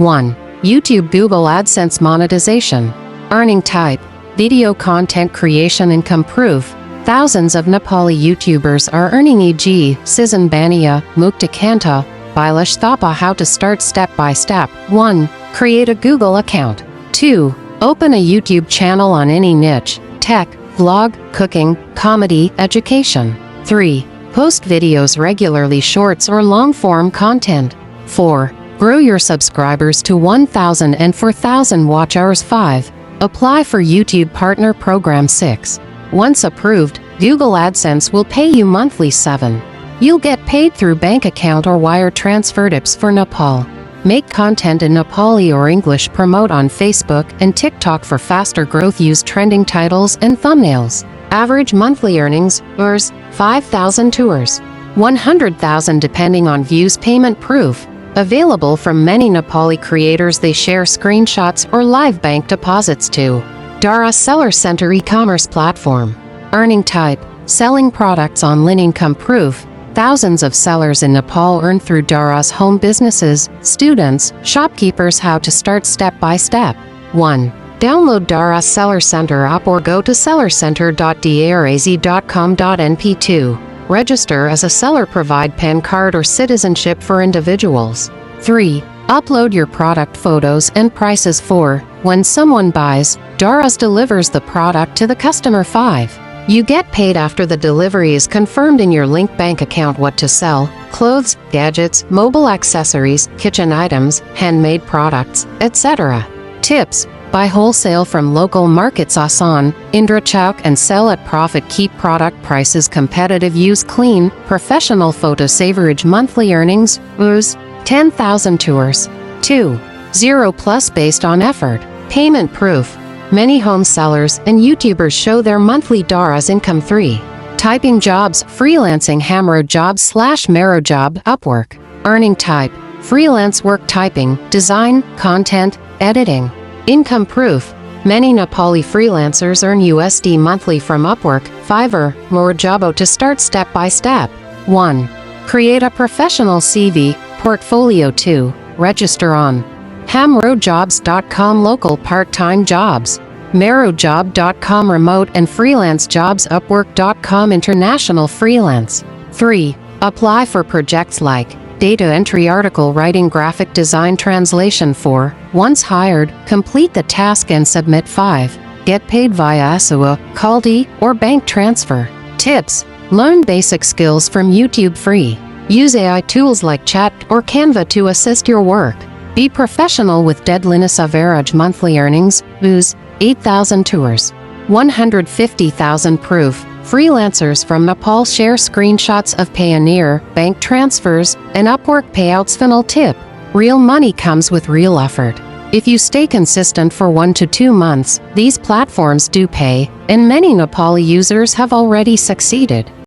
1. YouTube Google AdSense monetization. Earning type: video content creation income proof. Thousands of Nepali YouTubers are earning, e.g., Sisan, Baniya, MUKTIKANTA, BiLash, Thapa. How to start step by step. 1. Create a Google account. 2. Open a YouTube channel on any niche: tech, vlog, cooking, comedy, education. 3. Post videos regularly, shorts or long-form content. 4. Grow your subscribers to 1,000 and 4,000 watch hours. 5. Apply for YouTube Partner Program. 6. Once approved, Google AdSense will pay you monthly. 7. You'll get paid through bank account or wire transfer. Tips for Nepal. Make content in Nepali or English. Promote on Facebook and TikTok for faster growth. Use trending titles and thumbnails. Average monthly earnings: Rs. 5,000 to Rs. 100,000 depending on views. Payment proof. Available from many Nepali creators. They share screenshots or live bank deposits too. Daraz Seller Center e-commerce platform. Earning type: selling products online. Income proof. Thousands of sellers in Nepal earn through Daraz. Home businesses, students, shopkeepers. How to start step by step. 1. Download Daraz Seller Center app or go to sellercenter.daraz.com.np. 2. Register as a seller. Provide PAN card or citizenship for individuals. 3. Upload your product photos and prices. 4. When someone buys, Daraz delivers the product to the customer. 5. You get paid after the delivery is confirmed in your linked bank account. What to sell: clothes, gadgets, mobile accessories, kitchen items, handmade products, etc. Tips: buy wholesale from local markets Sisan, Indrachowk and sell at profit. Keep product prices competitive. Use clean, professional photos. Average monthly earnings: Rs. 10,000 to Rs. 2.0+ based on effort. Payment proof. Many home sellers and YouTubers show their monthly Daraz income. 3. Typing jobs: freelancing, Hamro jobs / Mero job, Upwork. Earning type: freelance work, typing, design, content, editing. Income proof. Many Nepali freelancers earn USD monthly from Upwork, Fiverr, Morojobo. To start step by step. 1. Create a professional CV, portfolio. 2. Register on hamrojobs.com local part-time jobs, merojob.com remote and freelance jobs, upwork.com international freelance. 3. Apply for projects like data entry, article writing, graphic design, translation. 4. Once hired, complete the task and submit. 5. Get paid via SUA, Kaldi, or bank transfer. Tips: learn basic skills from YouTube free. Use AI tools like Chat or Canva to assist your work. Be professional with deadliness. Average monthly earnings: Rs. 8,000 to Rs. 150,000 proof. Freelancers from Nepal share screenshots of Payoneer, bank transfers, and Upwork payouts. Final tip: real money comes with real effort. If you stay consistent for 1 to 2 months, these platforms do pay, and many Nepali users have already succeeded.